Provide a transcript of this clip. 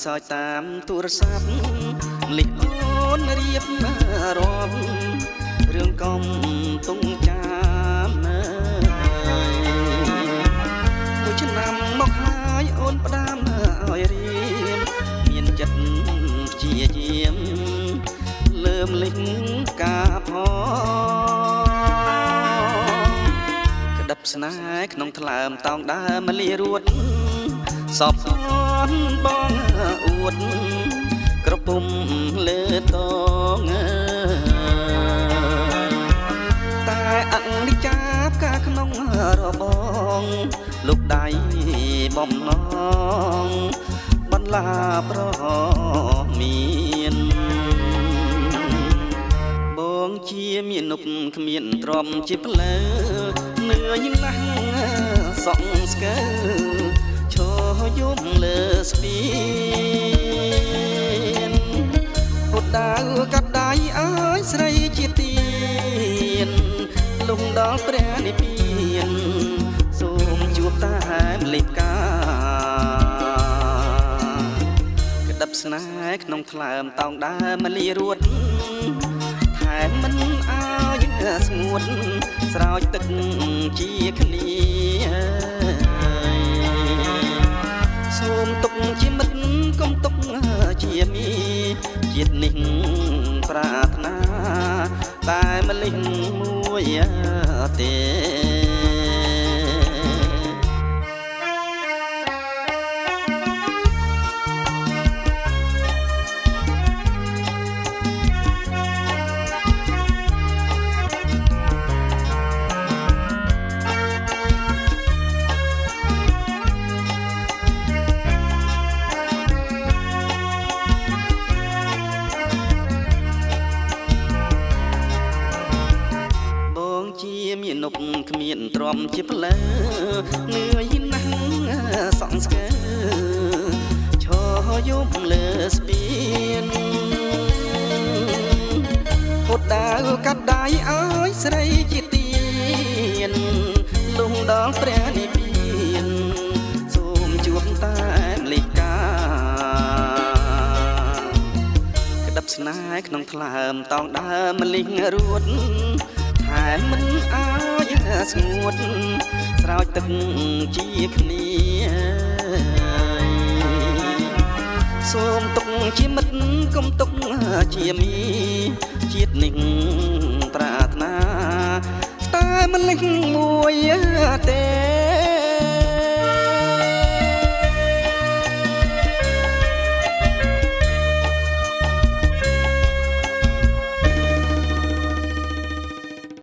សើចតាមទូរស័ព្ទលិខអូនរៀបរាប់រឿងកំទុងចាំមួយឆ្នាំមកហើយអូនផ្ដាំឲ្យរៀមមានចិត្តជាយាមលើមលិខការផងក្តឹបស្នេហ៍ក្នុងថ្លើមតោងដើមមលារួតសពស្នបងអួតក្រពុំលើតងតែអនិច្ចាផ្កាក្នុងរបងលោកដៃបំណងបន្លាប្រមានបងជាមាននុកគ្មានទ្រាំជាផ្លូវនឿយណាស់សក់ស្កើឈរយំលើស្ពានពុតដាវកាត់ដៃអើយស្រីជាទៀនលំដល់ព្រះនិព្វានសូមជួបតាមលេខការក្តឹបស្នេហ៍ក្នុងថ្លើមតោងដើមមលារួតថែមមិនអើយស្ងួតស្រោចទឹកជាគ្នាសូមទុកជាមិត្តកុំទុកជាមីជាតិនេះប្រាថ្នាតែម្លេះមួយទេជាមាននុកគ្មានទ្រាំជាផ្លូវនឿយណាស់សង្ស្កើឈរយំលើស្ពានហូតដាវកាត់ដៃអើយស្រីជាទៀនលំដល់ព្រះនិព្វានសូមជួបតាមលេខការក្តឹបស្នេហ៍ក្នុងថ្លើមតោងដើមមលិះរួតតែមិនអើយស្ងួតស្រោចទឹកជាគ្នាសូមទុកជាមិត្តកុំទុកជាមីជាតិនេះប្រាថ្នាតែមិនលេចមួយទេ